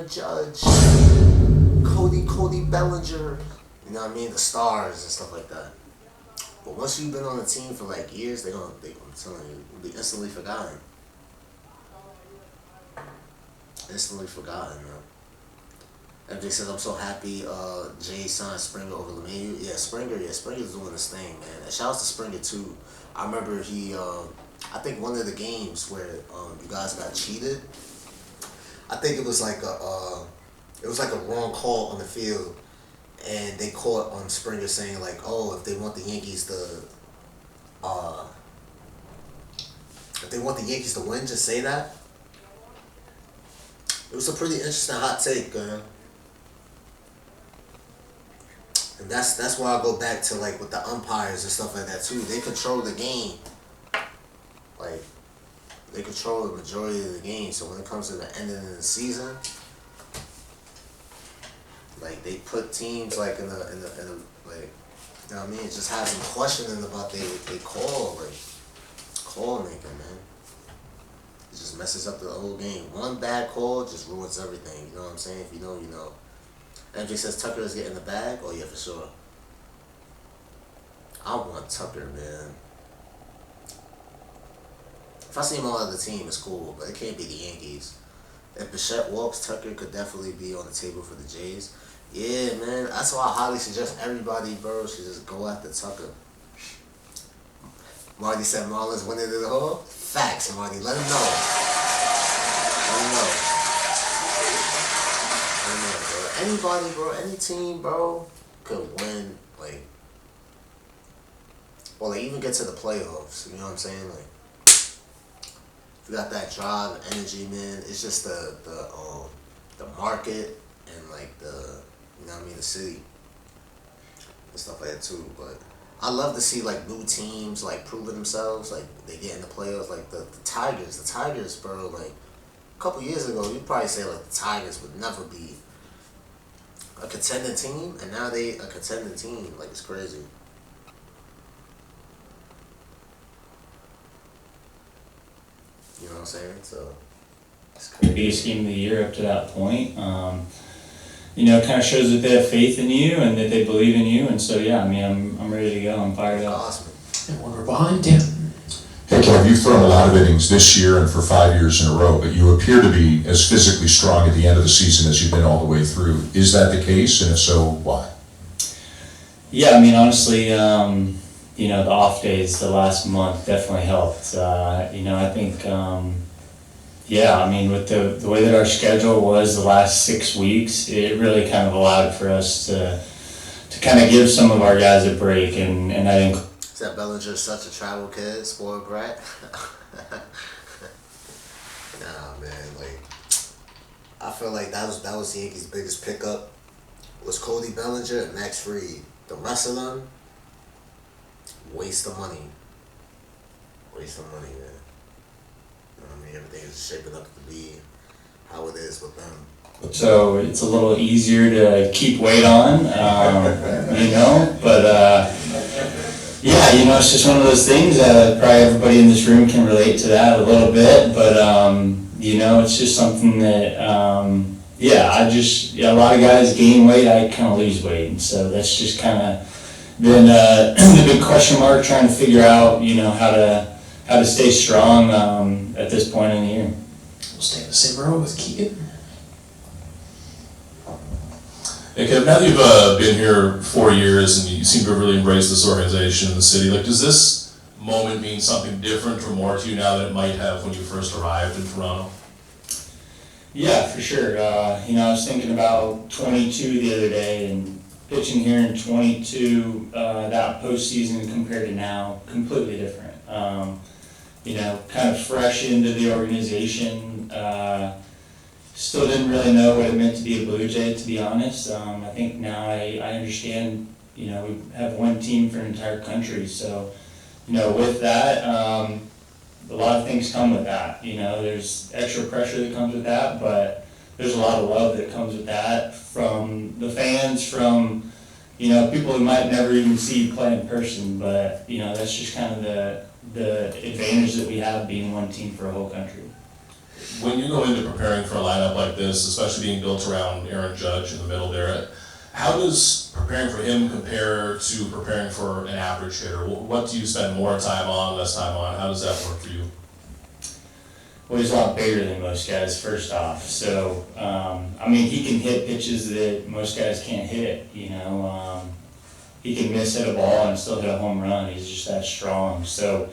Aaron Judge, Cody Bellinger, you know what I mean, the stars and stuff like that. But once you've been on the team for like years, I'm telling you, you'll be instantly forgotten. Instantly forgotten, man. MJ says, I'm so happy Jay signed Springer over LeMahieu. Yeah, Springer's doing his thing, man. And shout out to Springer, too. I remember I think one of the games where you guys got cheated, I think it was like a wrong call on the field, and they caught on Springer saying like, oh, if they want the Yankees to win, just say that. It was a pretty interesting hot take, man. And that's why I go back to like with the umpires and stuff like that too. They control the game. Like, they control the majority of the game. So when it comes to the ending of the season, like they put teams like in the like, you know what I mean? It just has them questioning about they call making, man. It just messes up the whole game. One bad call just ruins everything. You know what I'm saying? If you know, you know. MJ says Tucker is getting the bag. Oh yeah, for sure. I want Tucker, man. If I see him on the team, it's cool, but it can't be the Yankees. If Bichette walks, Tucker could definitely be on the table for the Jays. Yeah, man. That's why I highly suggest everybody, bro, should just go after Tucker. Marty said Marlins winning it all. Facts, Marty. Let him know. Let him know. Let him know, bro. Anybody, bro, any team, bro, could win, like, or like even get to the playoffs. You know what I'm saying? Like, if you got that drive, energy, man, it's just the market and like the, you know what I mean, the city and stuff like that too. But I love to see like new teams like proving themselves, like they get in the playoffs, like the Tigers, bro. Like a couple years ago, you'd probably say like the Tigers would never be a contending team, and now they a contending team. Like, it's crazy. You know what I'm saying? So it's crazy. Biggest game of the year up to that point. You know, it kind of shows that they have faith in you and that they believe in you. And so, yeah, I mean, I'm ready to go. I'm fired up. Awesome. And when we're behind, Tim. Hey, Kev, you've thrown a lot of innings this year and for 5 years in a row, but you appear to be as physically strong at the end of the season as you've been all the way through. Is that the case? And if so, why? Yeah, I mean, honestly, you know, the off days the last month definitely helped. You know, I think, yeah, I mean, with the way that our schedule was the last 6 weeks, it really kind of allowed for us to kind of give some of our guys a break, and I think. Is that Bellinger such a travel kid, spoiled brat? Nah, man, like, I feel like that was the Yankees' biggest pickup was Cody Bellinger and Max Fried. The rest of them, waste of money. Waste of money, man. You know what I mean? Everything is shaping up to be how it is with them. So it's a little easier to keep weight on, you know, but yeah, you know, it's just one of those things that probably everybody in this room can relate to that a little bit, but you know, it's just something that, yeah, a lot of guys gain weight, I kind of lose weight, and so that's just kind of been the big question mark, trying to figure out, you know, how to stay strong at this point in the year. We'll stay in the same row with Keegan. Hey, Kev, now that you've been here 4 years and you seem to have really embraced this organization and the city, like, does this moment mean something different or more to you now than it might have when you first arrived in Toronto? Yeah, for sure. You know, I was thinking about 22 the other day, and pitching here in 22, that postseason compared to now, completely different. You know, kind of fresh into the organization. Still didn't really know what it meant to be a Blue Jay, to be honest. I think now I understand, you know, we have one team for an entire country. So, you know, with that, a lot of things come with that. You know, there's extra pressure that comes with that, but there's a lot of love that comes with that from the fans, from, you know, people who might never even see you play in person. But, you know, that's just kind of the advantage that we have being one team for a whole country. when you go into preparing for a lineup like this, especially being built around Aaron Judge in the middle there, how does preparing for him compare to preparing for an average hitter? What do you spend more time on, less time on? How does that work for you? Well, he's a lot bigger than most guys, first off. So, I mean, he can hit pitches that most guys can't hit, you know. He can hit a ball and still hit a home run. He's just that strong. So,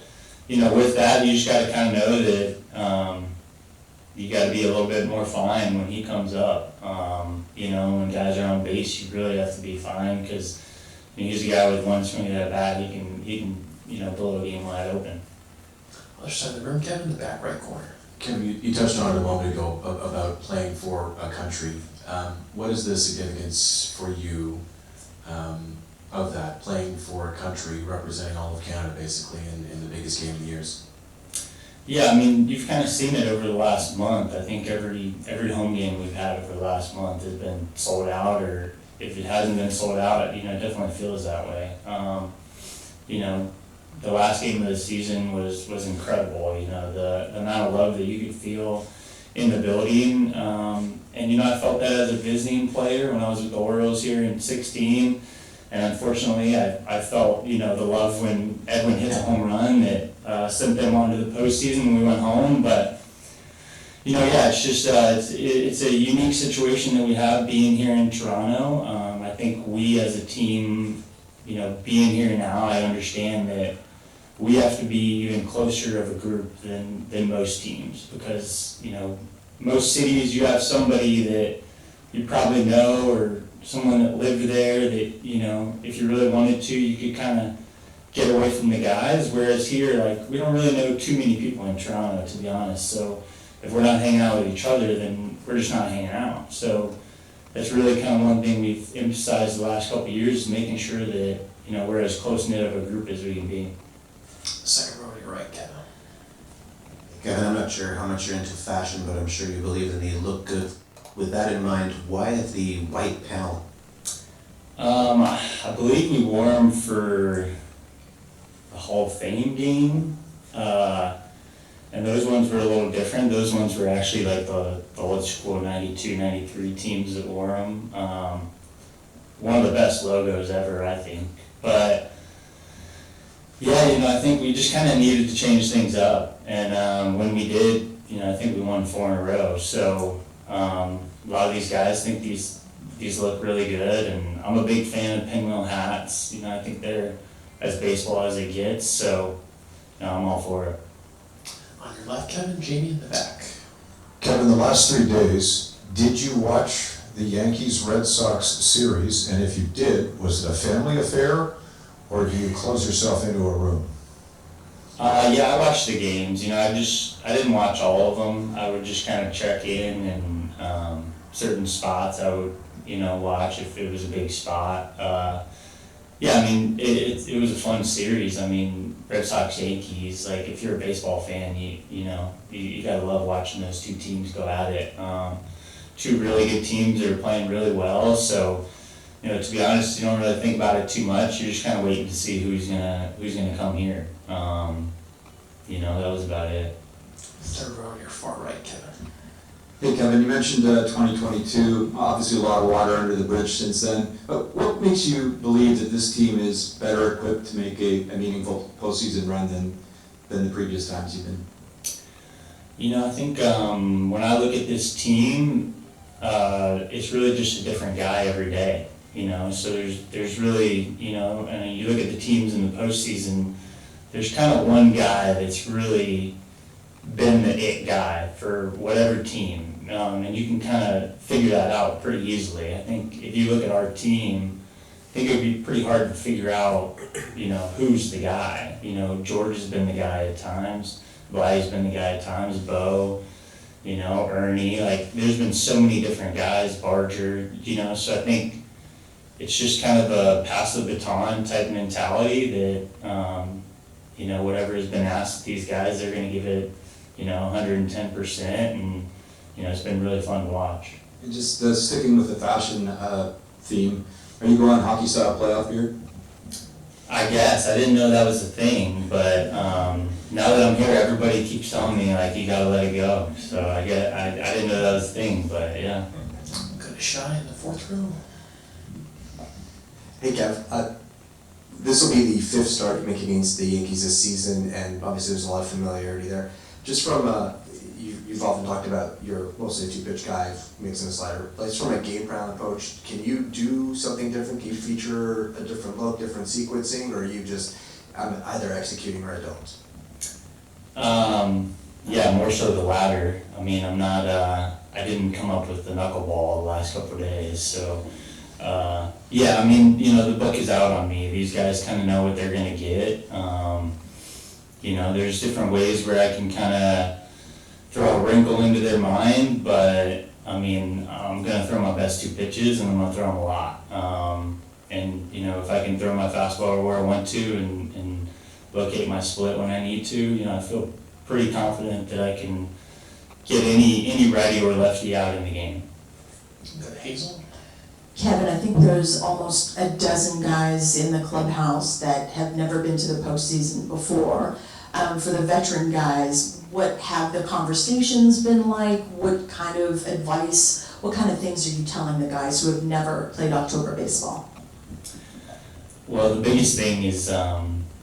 you know, with that, you just got to kind of know that you got to be a little bit more fine when he comes up. You know, when guys are on base, you really have to be fine because he's a guy with one swing of that bat. He can, you know, blow a game wide open. Other side of the room, Kevin, in the back right corner. Kim, you touched on it a moment ago about playing for a country. What is the significance for you of that, playing for a country, representing all of Canada basically in the biggest game of the years? Yeah, I mean, you've kind of seen it over the last month. I think every home game we've had over the last month has been sold out, or if it hasn't been sold out, you know, it definitely feels that way. You know, the last game of the season was incredible. You know, the amount of love that you could feel in the building. And, you know, I felt that as a visiting player when I was with the Orioles here in 2016. And unfortunately, I felt, you know, the love when Edwin hits a home run that sent them on to the postseason when we went home. But, you know, yeah, it's just, it's a unique situation that we have being here in Toronto. I think we as a team, you know, being here now, I understand that we have to be even closer of a group than most teams because, you know, most cities you have somebody that you probably know or someone that lived there that, you know, if you really wanted to, you could kind of get away from the guys. Whereas here, like, we don't really know too many people in Toronto, to be honest. So if we're not hanging out with each other, then we're just not hanging out. So that's really kind of one thing we've emphasized the last couple of years, is making sure that, you know, we're as close-knit of a group as we can be. Second row to your right, Kevin. Kevin, I'm not sure how much you're into fashion, but I'm sure you believe that they look good. With that in mind, why the white panel? I believe we wore them for the Hall of Fame game, and those ones were a little different. Those ones were actually like the old school 92, 93 teams that wore them. One of the best logos ever, I think. But yeah, you know, I think we just kind of needed to change things up, and when we did, you know, I think we won 4 in a row. So a lot of these guys think these look really good, and I'm a big fan of pinwheel hats. You know, I think they're as baseball as it gets, so you know, I'm all for it. On your left, Kevin, Jamie in the back. Kevin, the last 3 days, did you watch the Yankees-Red Sox series? And if you did, was it a family affair, or do you close yourself into a room? Yeah, I watched the games. You know, I didn't watch all of them. I would just kind of check in, and certain spots I would, you know, watch if it was a big spot. Yeah, I mean, it was a fun series. I mean, Red Sox, Yankees, like, if you're a baseball fan, you know, you gotta love watching those two teams go at it. Two really good teams that are playing really well, so, you know, to be honest, you don't really think about it too much. You're just kind of waiting to see who's gonna come here. You know, that was about it. Third row on your far right, Kevin. Hey Kevin, you mentioned 2022, obviously a lot of water under the bridge since then, but what makes you believe that this team is better equipped to make a meaningful postseason run than the previous times you've been? You know, I think when I look at this team, it's really just a different guy every day. You know, so there's really, you know, and you look at the teams in the postseason, there's kind of one guy that's really been the it guy for whatever team, and you can kind of figure that out pretty easily. I think if you look at our team, I think it would be pretty hard to figure out, you know, who's the guy. You know, George has been the guy at times, Vladdy's been the guy at times, Bo, you know, Ernie, like, there's been so many different guys, Barger, you know, so I think it's just kind of a pass the baton type mentality that, you know, whatever has been asked of these guys, they're going to give it, you know, 110%, and, you know, it's been really fun to watch. And just sticking with the fashion theme, are you going hockey style playoff beard? I guess, I didn't know that was a thing, but, now that I'm here, everybody keeps telling me, like, you gotta let it go. So I didn't know that was a thing, but yeah. Got a shy in the fourth row. Hey Kev, this will be the fifth start you make against the Yankees this season, and obviously there's a lot of familiarity there. Just from, you've often talked about you're mostly a two-pitch guy, mixing a slider. But just from a game plan approach, can you do something different? Can you feature a different look, different sequencing, or are you just either executing or I don't? Yeah, more so the latter. I mean, I'm not, I didn't come up with the knuckleball the last couple of days, so, yeah, I mean, you know, the book is out on me. These guys kind of know what they're gonna get. You know, there's different ways where I can kind of throw a wrinkle into their mind, but, I mean, I'm gonna throw my best two pitches, and I'm gonna throw them a lot. And, you know, if I can throw my fastball where I want to and locate my split when I need to, you know, I feel pretty confident that I can get any righty or lefty out in the game. Got Hazel. Kevin, I think there's almost a dozen guys in the clubhouse that have never been to the postseason before. For the veteran guys, what have the conversations been like? What kind of advice, what kind of things are you telling the guys who have never played October baseball? Well, the biggest thing is,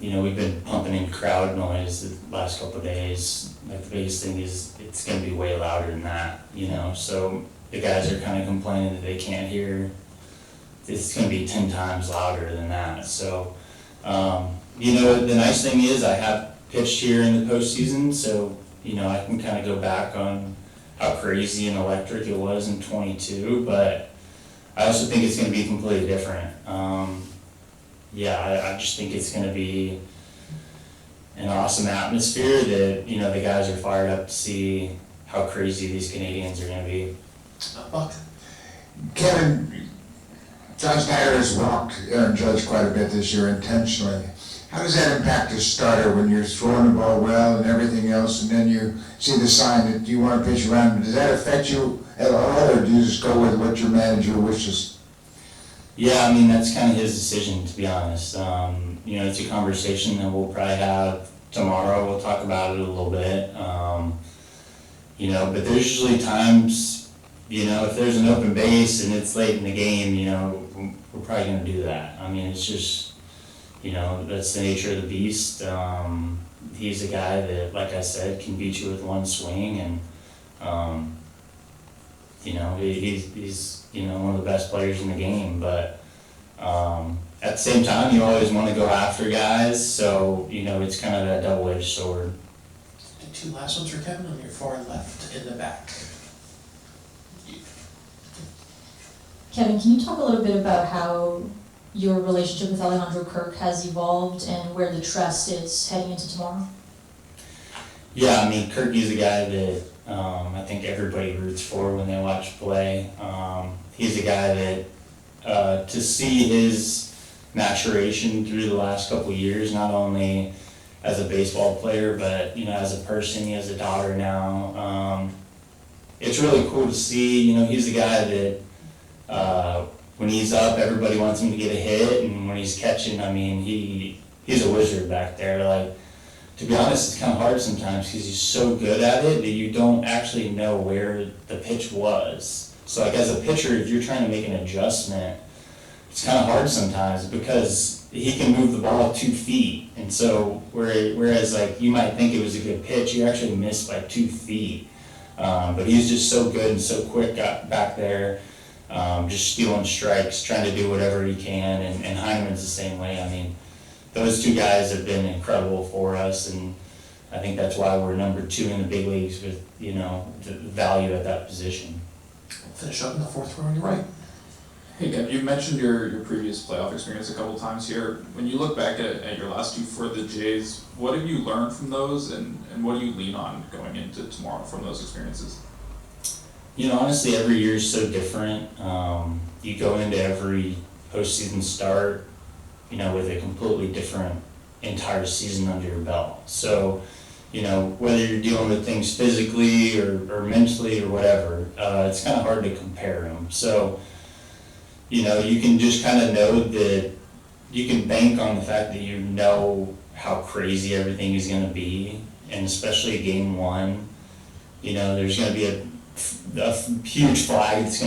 you know, we've been pumping in crowd noise the last couple of days. Like, the biggest thing is it's gonna be way louder than that, you know, so the guys are kind of complaining that they can't hear. It's gonna be 10 times louder than that, so, you know, the nice thing is I have pitched here in the postseason, so, you know, I can kind of go back on how crazy and electric it was in 22, but I also think it's gonna be completely different. Yeah, I just think it's gonna be an awesome atmosphere that, you know, the guys are fired up to see how crazy these Canadians are gonna be. Buck. Kevin, John Snyder has walked Aaron Judge quite a bit this year intentionally. How does that impact a starter when you're throwing the ball well and everything else, and then you see the sign that you want to pitch around? Does that affect you at all, or do you just go with what your manager wishes? Yeah, I mean, that's kind of his decision, to be honest. You know, it's a conversation that we'll probably have tomorrow. We'll talk about it a little bit. You know, but there's usually times, you know, if there's an open base and it's late in the game, you know, we're probably gonna do that. I mean, it's just, you know, that's the nature of the beast. He's a guy that, like I said, can beat you with one swing, and, you know, he's you know, one of the best players in the game, but at the same time, you always want to go after guys, so, you know, it's kind of that double-edged sword. The two last ones for Kevin on your far left in the back. Kevin, can you talk a little bit about how your relationship with Alejandro Kirk has evolved and where the trust is heading into tomorrow? Yeah, I mean, Kirky's a guy that I think everybody roots for when they watch play. He's a guy that, to see his maturation through the last couple of years, not only as a baseball player, but, you know, as a person. He has a daughter now. It's really cool to see. You know, he's a guy that, when he's up, everybody wants him to get a hit, and when he's catching, I mean, he's a wizard back there. Like, to be honest, it's kind of hard sometimes because he's so good at it that you don't actually know where the pitch was. So, like, as a pitcher, if you're trying to make an adjustment, it's kind of hard sometimes because he can move the ball 2 feet. And so, whereas, like, you might think it was a good pitch, you actually missed by 2 feet. But he's just so good and so quick back there. Just stealing strikes, trying to do whatever he can, and Heineman's the same way. I mean, those two guys have been incredible for us, and I think that's why we're number 2 in the big leagues with, you know, the value at that position. Finish up in the fourth row on your right. Hey, Kevin, you've mentioned your previous playoff experience a couple times here. When you look back at your last 2 for the Jays, what have you learned from those, and what do you lean on going into tomorrow from those experiences? You know, honestly, every year is so different. You go into every postseason start, you know, with a completely different entire season under your belt. So, you know, whether you're dealing with things physically or mentally or whatever, it's kind of hard to compare them. So, you know, you can just kind of know that you can bank on the fact that you know how crazy everything is going to be, and especially game one, you know, there's going to be a huge flag that's going to